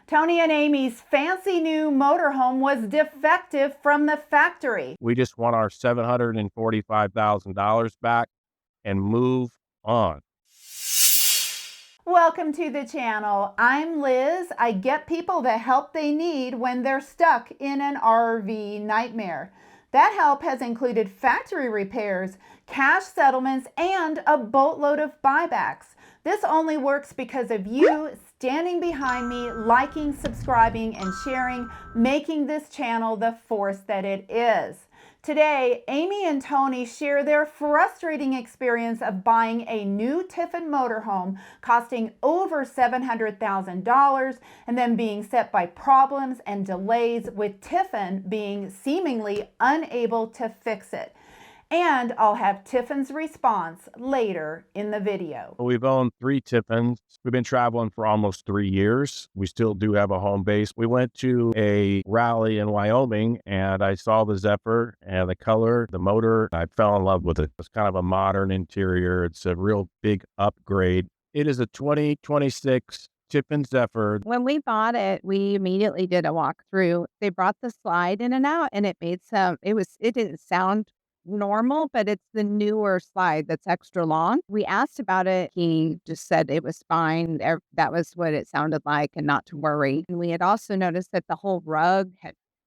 Tony and Amy's fancy new motorhome was defective from the factory. We just want our $745,000 back and move on. Welcome to the channel. I'm Liz. I get people the help they need when they're stuck in an RV nightmare. That help has included factory repairs, cash settlements, and a boatload of buybacks. This only works because of you standing behind me, liking, subscribing, and sharing, making this channel the force that it is. Today, Amy and Tony share their frustrating experience of buying a new Tiffin motorhome costing over $700,000 and then being set by problems and delays, with Tiffin being seemingly unable to fix it. And I'll have Tiffin's response later in the video. We've owned 3 Tiffins. We've been traveling for almost 3 years. We still do have a home base. We went to a rally in Wyoming and I saw the Zephyr and the color, the motor. I fell in love with it. It's kind of a modern interior. It's a real big upgrade. It is a 2026 Tiffin Zephyr. When we bought it, we immediately did a walkthrough. They brought the slide in and out, and it didn't sound normal, but it's the newer slide that's extra long. We asked about it. He just said it was fine. That was what it sounded like, and not to worry. And we had also noticed that the whole rug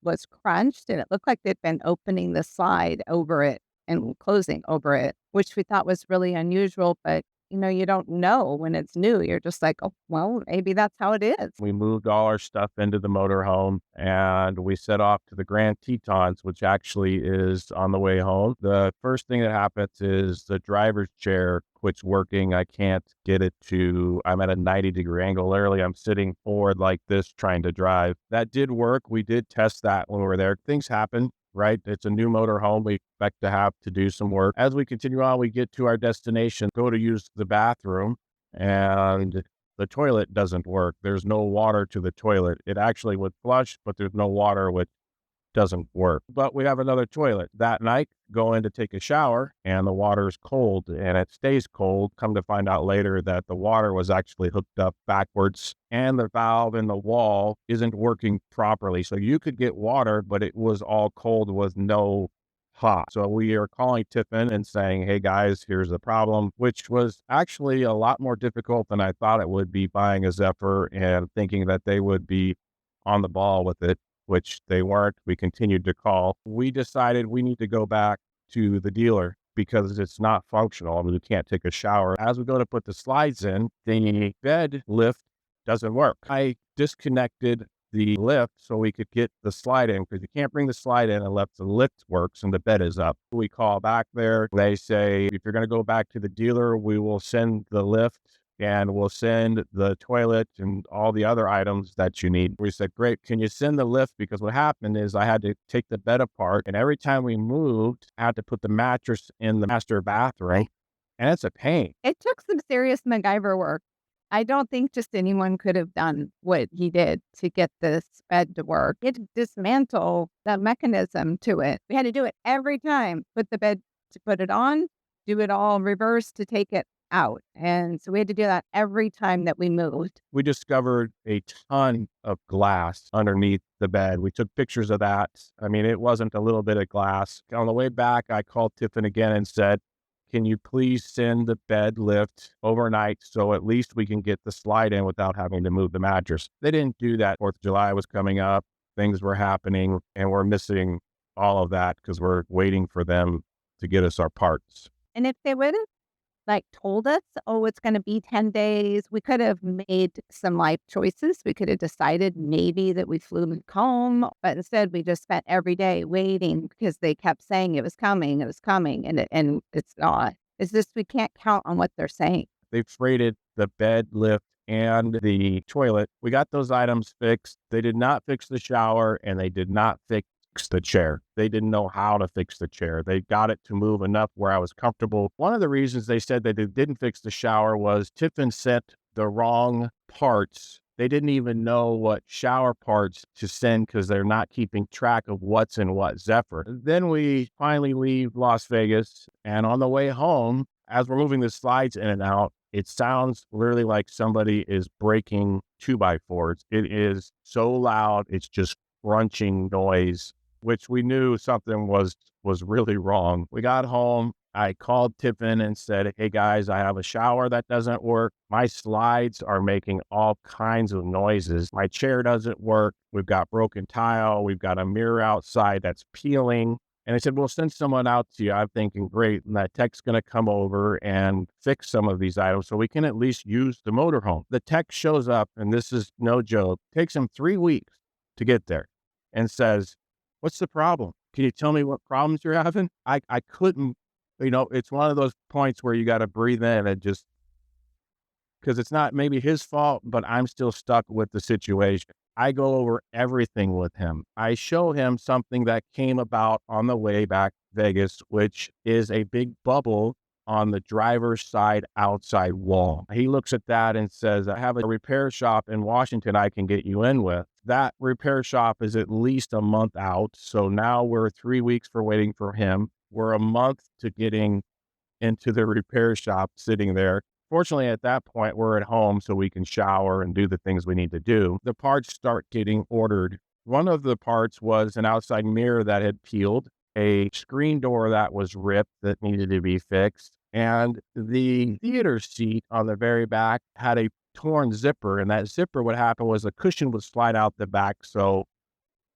was crunched, and it looked like they'd been opening the slide over it and closing over it, which we thought was really unusual. But you don't know when it's new. You're just like, oh, well, maybe that's how it is. We moved all our stuff into the motorhome and we set off to the Grand Tetons, which actually is on the way home. The first thing that happens is the driver's chair quits working. I can't get it I'm at a 90-degree angle. Literally, I'm sitting forward like this trying to drive. That did work. We did test that when we were there. Things happen. Right? It's a new motorhome. We expect to have to do some work. As we continue on, we get to our destination, go to use the bathroom, and the toilet doesn't work. There's no water to the toilet. It actually would flush, but there's no water, which doesn't work. But we have another toilet. That night, go in to take a shower, and the water is cold, and it stays cold. Come to find out later that the water was actually hooked up backwards, and the valve in the wall isn't working properly. So you could get water, but it was all cold with no hot. So we are calling Tiffin and saying, hey guys, here's the problem, which was actually a lot more difficult than I thought it would be, buying a Zephyr and thinking that they would be on the ball with it, which they weren't. We continued to call. We decided we need to go back to the dealer because it's not functional. I mean, you can't take a shower. As we go to put the slides in, the bed lift doesn't work. I disconnected the lift so we could get the slide in, because you can't bring the slide in unless the lift works and the bed is up. We call back there. They say, if you're going to go back to the dealer, we will send the lift and we'll send the toilet and all the other items that you need. We said, great, can you send the lift? Because what happened is I had to take the bed apart, and every time we moved, I had to put the mattress in the master bathroom, and it's a pain. It took some serious MacGyver work. I don't think just anyone could have done what he did to get this bed to work. He had to dismantle the mechanism to it. We had to do it every time. Put the bed to put it on, do it all reverse to take it out. And so we had to do that every time that we moved. We discovered a ton of glass underneath the bed. We took pictures of that. I mean, it wasn't a little bit of glass. On the way back, I called Tiffin again and said, can you please send the bed lift overnight so at least we can get the slide in without having to move the mattress? They didn't do that. 4th of July was coming up. Things were happening, and we're missing all of that because we're waiting for them to get us our parts. And if they would have told us, oh, it's going to be 10 days, we could have made some life choices. We could have decided maybe that we flew home, but instead we just spent every day waiting because they kept saying it was coming, and it's not. It's just, we can't count on what they're saying. They freighted the bed lift and the toilet. We got those items fixed. They did not fix the shower, and they did not fix the chair. They didn't know how to fix the chair. They got it to move enough where I was comfortable. One of the reasons they said that they didn't fix the shower was Tiffin sent the wrong parts. They didn't even know what shower parts to send because they're not keeping track of what's in what Zephyr. Then we finally leave Las Vegas, and on the way home, as we're moving the slides in and out, It sounds literally like somebody is breaking 2x4s. It is so loud. It's just crunching noise, which we knew something was really wrong. We got home. I called Tiffin and said, "Hey guys, I have a shower that doesn't work. My slides are making all kinds of noises. My chair doesn't work. We've got broken tile. We've got a mirror outside that's peeling." And I said, "We'll send someone out to you." I'm thinking, great. And that tech's going to come over and fix some of these items so we can at least use the motorhome. The tech shows up, and this is no joke, takes him 3 weeks to get there and says, "What's the problem? Can you tell me what problems you're having?" I couldn't, it's one of those points where you got to breathe in and just, because it's not maybe his fault, but I'm still stuck with the situation. I go over everything with him. I show him something that came about on the way back to Vegas, which is a big bubble on the driver's side outside wall. He looks at that and says, "I have a repair shop in Washington I can get you in with." That repair shop is at least a month out. So now we're 3 weeks for waiting for him. We're a month to getting into the repair shop sitting there. Fortunately, at that point, we're at home so we can shower and do the things we need to do. The parts start getting ordered. One of the parts was an outside mirror that had peeled, a screen door that was ripped that needed to be fixed, and the theater seat on the very back had a torn zipper. And that zipper, what happened was the cushion would slide out the back, so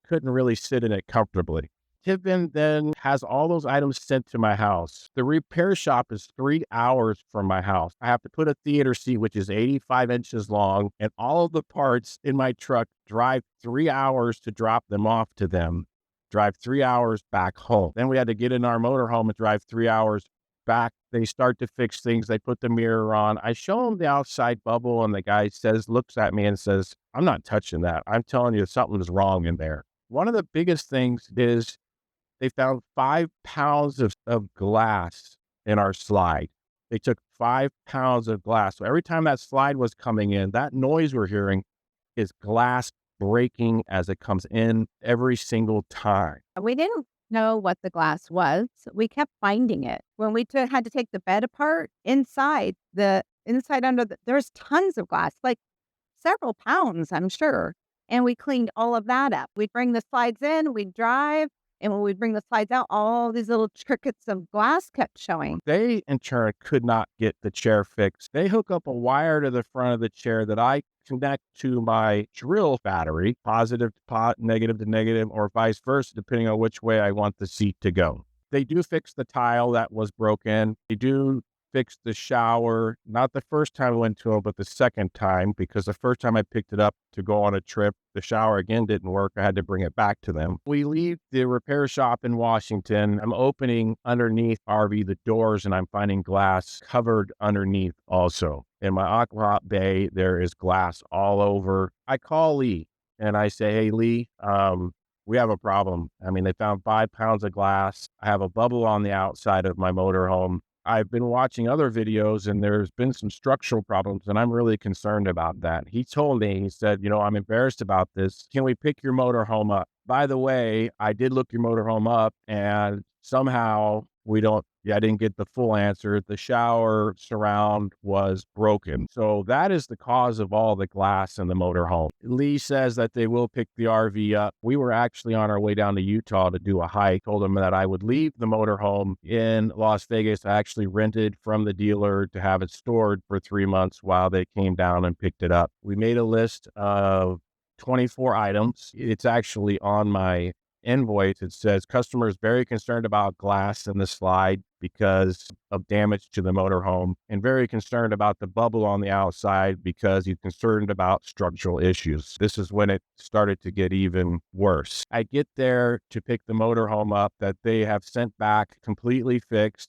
couldn't really sit in it comfortably. Tiffin then has all those items sent to my house. The repair shop is 3 hours from my house. I have to put a theater seat, which is 85 inches long, and all of the parts in my truck, drive 3 hours to drop them off to them, drive 3 hours back home. Then we had to get in our motorhome and drive 3 hours back. They start to fix things. They put the mirror on. I show them the outside bubble, and the guy looks at me and says, "I'm not touching that. I'm telling you something's wrong in there." One of the biggest things is they found 5 pounds of glass in our slide. They took 5 pounds of glass. So every time that slide was coming in, that noise we're hearing is glass breaking as it comes in every single time. We didn't know what the glass was. We kept finding it. When we had to take the bed apart, inside under there's tons of glass, like several pounds, I'm sure. And we cleaned all of that up. We'd bring the slides in, we'd drive, and when we'd bring the slides out, all these little trickets of glass kept showing. They, in turn, could not get the chair fixed. They hook up a wire to the front of the chair that I connect to my drill battery, positive to negative to negative, or vice versa, depending on which way I want the seat to go. They do fix the tile that was broken. They do fix the shower, not the first time I went to them, but the second time, because the first time I picked it up to go on a trip, the shower again didn't work. I had to bring it back to them. We leave the repair shop in Washington. I'm opening underneath RV the doors, and I'm finding glass covered underneath also. In my aqua bay, there is glass all over. I call Lee and I say, "Hey, Lee, we have a problem. I mean, they found 5 pounds of glass. I have a bubble on the outside of my motorhome. I've been watching other videos and there's been some structural problems, and I'm really concerned about that." He told me, he said, "I'm embarrassed about this. Can we pick your motorhome up? By the way, I did look your motorhome up, and somehow I didn't get the full answer. The shower surround was broken." So that is the cause of all the glass in the motorhome. Lee says that they will pick the RV up. We were actually on our way down to Utah to do a hike. Told them that I would leave the motorhome in Las Vegas. I actually rented from the dealer to have it stored for 3 months while they came down and picked it up. We made a list of 24 items. It's actually on my invoice. It says customer is very concerned about glass in the slide because of damage to the motorhome, and very concerned about the bubble on the outside because he's concerned about structural issues. This is when it started to get even worse. I get there to pick the motorhome up that they have sent back completely fixed.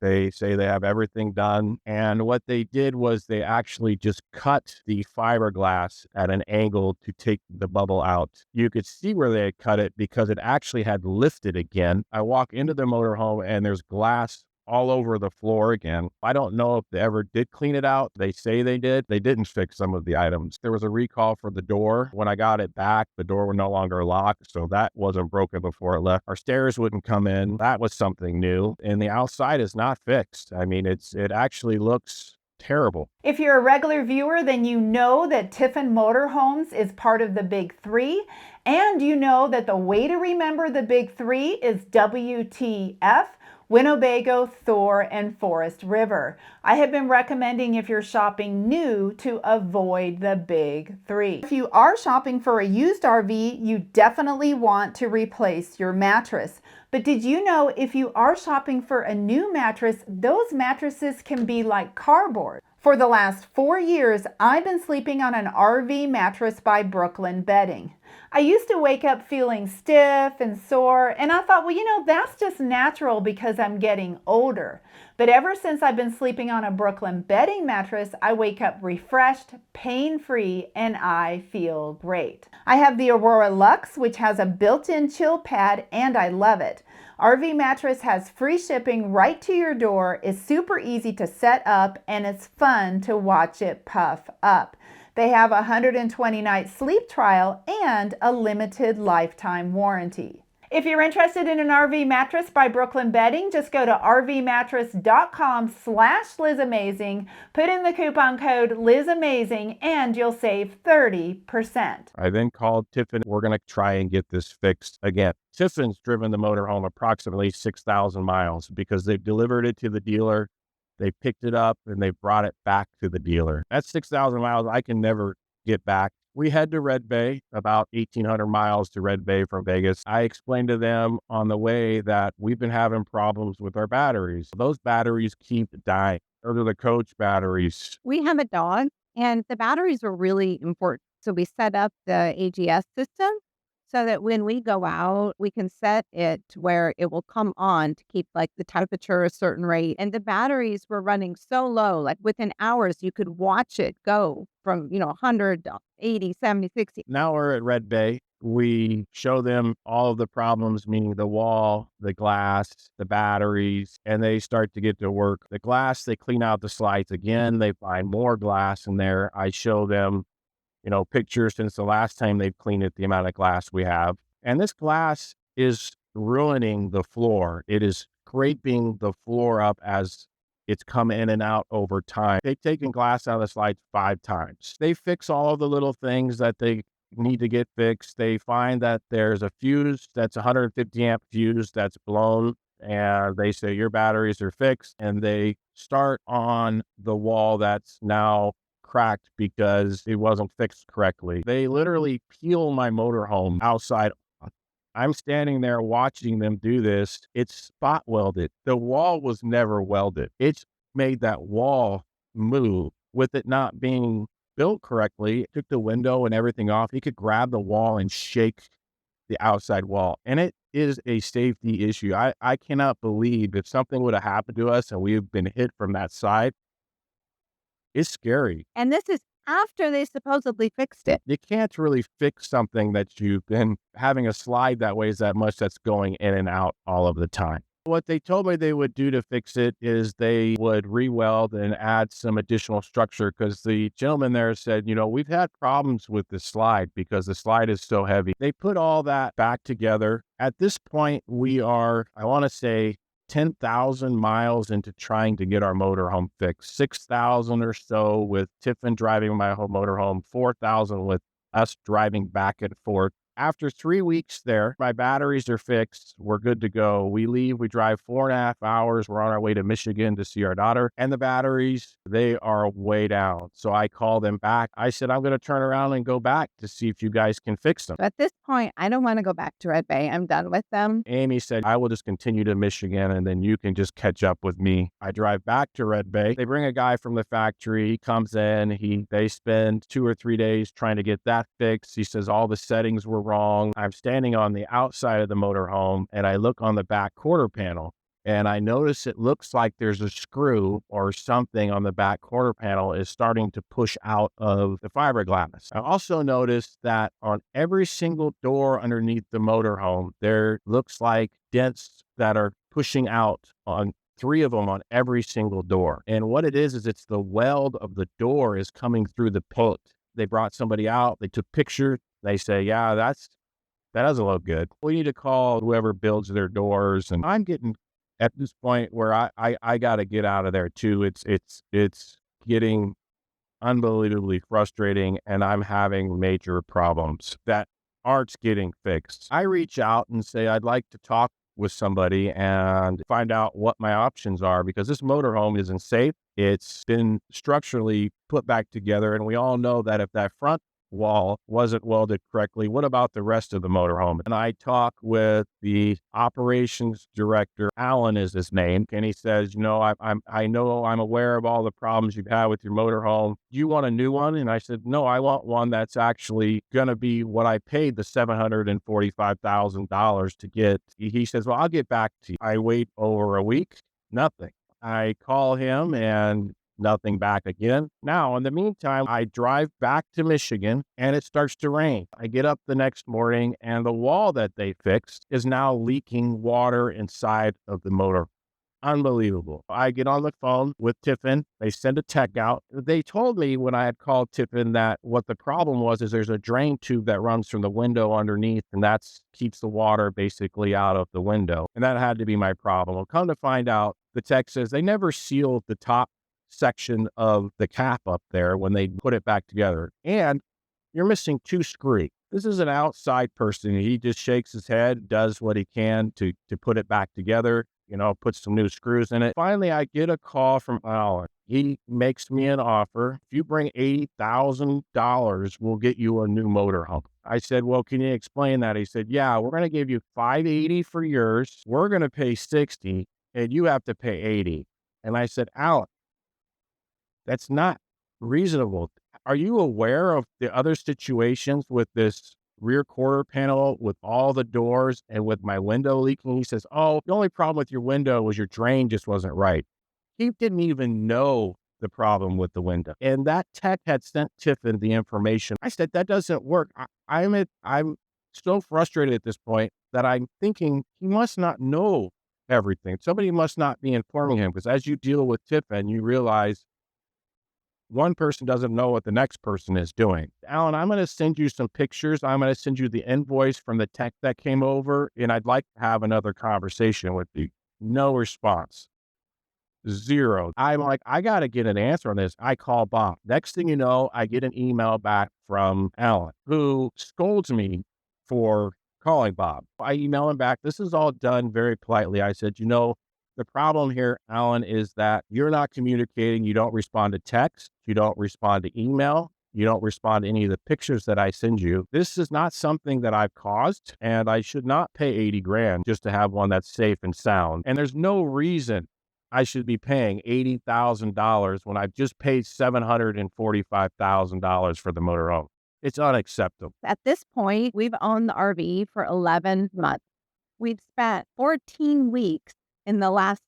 They say they have everything done. And what they did was they actually just cut the fiberglass at an angle to take the bubble out. You could see where they had cut it because it actually had lifted again. I walk into the motorhome and there's glass all over the floor again. I don't know if they ever did clean it out. They say they did. They didn't fix some of the items. There was a recall for the door. When I got it back, the door was no longer locked, so that wasn't broken before it left. Our stairs wouldn't come in. That was something new. And the outside is not fixed. I mean, it actually looks terrible. If you're a regular viewer, then you know that Tiffin Motorhomes is part of the Big Three, and you know that the way to remember the Big Three is WTF, Winnebago, Thor, and Forest River. I have been recommending, if you're shopping new, to avoid the Big Three. If you are shopping for a used RV, you definitely want to replace your mattress. But did you know if you are shopping for a new mattress, those mattresses can be like cardboard? For the last 4 years, I've been sleeping on an RV mattress by Brooklyn Bedding. I used to wake up feeling stiff and sore, and I thought, well, that's just natural because I'm getting older. But ever since I've been sleeping on a Brooklyn Bedding mattress, I wake up refreshed, pain-free, and I feel great. I have the Aurora Luxe, which has a built-in chill pad, and I love it. RV Mattress has free shipping right to your door, is super easy to set up, and it's fun to watch it puff up. They have a 120-night sleep trial and a limited lifetime warranty. If you're interested in an RV mattress by Brooklyn Bedding, just go to rvmattress.com/LizAmazing, put in the coupon code LizAmazing, and you'll save 30%. I then called Tiffin. We're going to try and get this fixed again. Tiffin's driven the motorhome approximately 6,000 miles because they've delivered it to the dealer. They picked it up and they brought it back to the dealer. That's 6,000 miles I can never get back. We head to Red Bay, about 1,800 miles to Red Bay from Vegas. I explained to them on the way that we've been having problems with our batteries. Those batteries keep dying. Those are the Coach batteries. We have a dog, and the batteries are really important. So we set up the AGS system so that when we go out, we can set it where it will come on to keep like the temperature a certain rate. And the batteries were running so low, like within hours, you could watch it go from, 100 to 80, 70, 60. Now we're at Red Bay. We show them all of the problems, meaning the wall, the glass, the batteries, and they start to get to work. The glass, they clean out the slides again. They find more glass in there. I show them pictures since the last time they've cleaned it, the amount of glass we have. And this glass is ruining the floor. It is scraping the floor up as it's come in and out over time. They've taken glass out of the slides 5 times. They fix all of the little things that they need to get fixed. They find that there's a fuse that's 150 amp fuse that's blown, and they say your batteries are fixed, and they start on the wall that's now cracked because it wasn't fixed correctly. They literally peel my motorhome outside. I'm standing there watching them do this. It's spot welded. The wall was never welded. It's made that wall move. With it not being built correctly, it took the window and everything off. You could grab the wall and shake the outside wall. And it is a safety issue. I cannot believe if something would have happened to us and we've been hit from that side. It's scary. And this is after they supposedly fixed it. You can't really fix something that you've been having a slide that weighs that much that's going in and out all of the time. What they told me they would do to fix it is they would re-weld and add some additional structure, because the gentleman there said, we've had problems with the slide because the slide is so heavy. They put all that back together. At this point, we are, I want to say, 10,000 miles into trying to get our motorhome fixed. 6,000 or so with Tiffin driving my whole motorhome, 4,000 with us driving back and forth. After 3 weeks there, my batteries are fixed. We're good to go. We leave, we drive 4.5 hours. We're on our way to Michigan to see our daughter, and the batteries, they are way down. So I call them back. I said, I'm going to turn around and go back to see if you guys can fix them. At this point, I don't want to go back to Red Bay. I'm done with them. Amy said, I will just continue to Michigan and then you can just catch up with me. I drive back to Red Bay. They bring a guy from the factory. He comes in. They spend 2 or 3 days trying to get that fixed. He says all the settings were wrong. I'm standing on the outside of the motorhome and I look on the back quarter panel and I notice it looks like there's a screw or something on the back quarter panel is starting to push out of the fiberglass. I also noticed that on every single door underneath the motorhome, there looks like dents that are pushing out on 3 of them on every single door. And what it is it's the weld of the door is coming through the paint. They brought somebody out, they took pictures. They say, yeah, that doesn't look good. We need to call whoever builds their doors. And I'm getting at this point where I got to get out of there too. It's getting unbelievably frustrating and I'm having major problems that aren't getting fixed. I reach out and say, I'd like to talk with somebody and find out what my options are because this motorhome isn't safe. It's been structurally put back together. And we all know that if that front wall wasn't welded correctly, what about the rest of the motorhome? And I talk with the operations director, Alan is his name, and he says, I know I'm aware of all the problems you've had with your motorhome. Do you want a new one? And I said, no, I want one that's actually going to be what I paid the $745,000 to get. He says, well, I'll get back to you. I wait over a week, nothing. I call him and nothing back again. Now, in the meantime, I drive back to Michigan and it starts to rain. I get up the next morning and the wall that they fixed is now leaking water inside of the motor. Unbelievable. I get on the phone with Tiffin. They send a tech out. They told me when I had called Tiffin that what the problem was is there's a drain tube that runs from the window underneath, and that keeps the water basically out of the window. And that had to be my problem. Well, come to find out, the tech says they never sealed the top section of the cap up there when they put it back together. And you're missing 2 screws. This is an outside person. He just shakes his head, does what he can to put it back together, put some new screws in it. Finally, I get a call from Alan. He makes me an offer. If you bring $80,000, we'll get you a new motorhome. I said, well, can you explain that? He said, yeah, we're going to give you $580 for yours. We're going to pay $60 and you have to pay $80. And I said, Alan, that's not reasonable. Are you aware of the other situations with this rear quarter panel with all the doors and with my window leaking? He says, oh, the only problem with your window was your drain just wasn't right. He didn't even know the problem with the window. And that tech had sent Tiffin the information. I said, that doesn't work. I'm so frustrated at this point that I'm thinking he must not know everything. Somebody must not be informing him, because as you deal with Tiffin, you realize one person doesn't know what the next person is doing. Alan, I'm going to send you some pictures. I'm going to send you the invoice from the tech that came over, and I'd like to have another conversation with you. No response. Zero. I'm like, I got to get an answer on this. I call Bob. Next thing you know, I get an email back from Alan, who scolds me for calling Bob. I email him back. This is all done very politely. I said, the problem here, Alan, is that you're not communicating. You don't respond to text. You don't respond to email. You don't respond to any of the pictures that I send you. This is not something that I've caused, and I should not pay 80 grand just to have one that's safe and sound. And there's no reason I should be paying $80,000 when I've just paid $745,000 for the motorhome. It's unacceptable. At this point, we've owned the RV for 11 months. We've spent 14 weeks in the last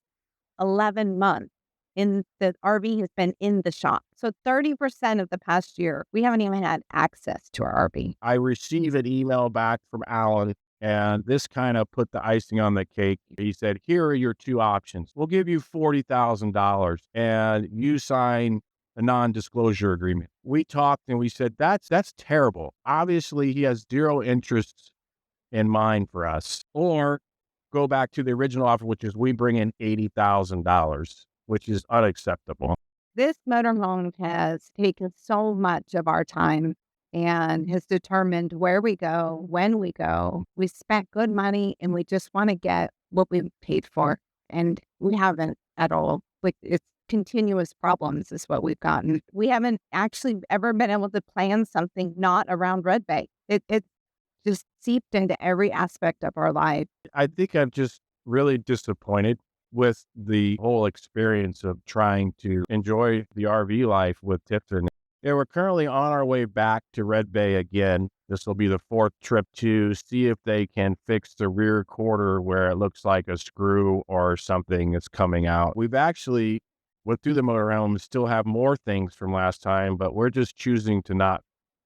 11 months in the RV has been in the shop. So 30% of the past year, we haven't even had access to our RV. I received an email back from Alan, and this kind of put the icing on the cake. He said, here are your 2 options. We'll give you $40,000 and you sign a non-disclosure agreement. We talked and we said, that's terrible. Obviously, he has zero interest in mind for us. Or go back to the original offer, which is we bring in $80,000, which is unacceptable. This motorhome has taken so much of our time and has determined where we go, when we go. We spent good money and we just want to get what we paid for. And we haven't at all. It's continuous problems is what we've gotten. We haven't actually ever been able to plan something not around Red Bay. It just seeped into every aspect of our life. I think I'm just really disappointed with the whole experience of trying to enjoy the RV life with Tiffin. Yeah, we're currently on our way back to Red Bay again. This will be the 4th trip to see if they can fix the rear quarter where it looks like a screw or something is coming out. We've actually went through the motorhome, still have more things from last time, but we're just choosing to not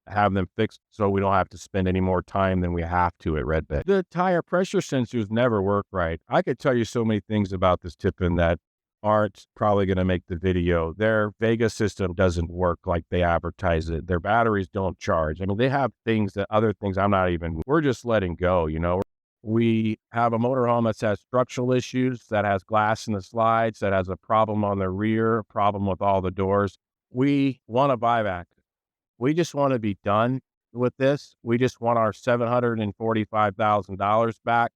have them fixed so we don't have to spend any more time than we have to at Red Bay. The tire pressure sensors never work right. I could tell you so many things about this Tiffin that aren't probably going to make the video. Their Vega system doesn't work like they advertise it. Their batteries don't charge. I mean, they have other things we're just letting go, We have a motorhome that has structural issues, that has glass in the slides, that has a problem on the rear, a problem with all the doors. We want a buyback. We just want to be done with this. We just want our $745,000 back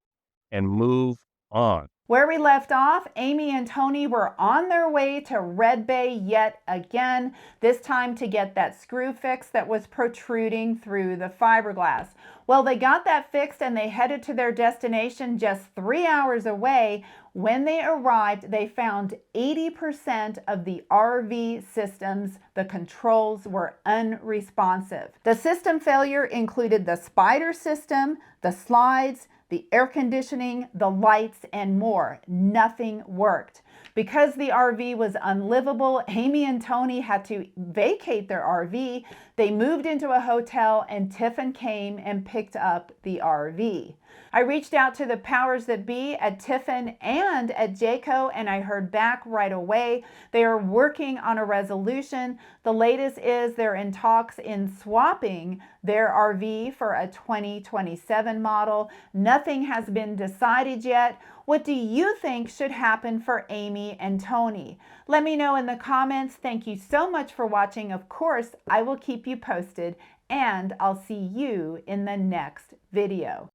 and move on. Where we left off, Amy and Tony were on their way to Red Bay yet again, this time to get that screw fixed that was protruding through the fiberglass. Well, they got that fixed and they headed to their destination just 3 hours away. When they arrived, they found 80% of the RV systems, the controls were unresponsive. The system failure included the spider system, the slides, the air conditioning, the lights, and more. Nothing worked. Because the RV was unlivable, Amy and Tony had to vacate their RV. They moved into a hotel and Tiffin came and picked up the RV. I reached out to the powers that be at Tiffin and at Jayco, and I heard back right away. They are working on a resolution. The latest is they're in talks in swapping their RV for a 2027 model. Nothing has been decided yet. What do you think should happen for Amy and Tony? Let me know in the comments. Thank you so much for watching. Of course, I will keep you posted, and I'll see you in the next video.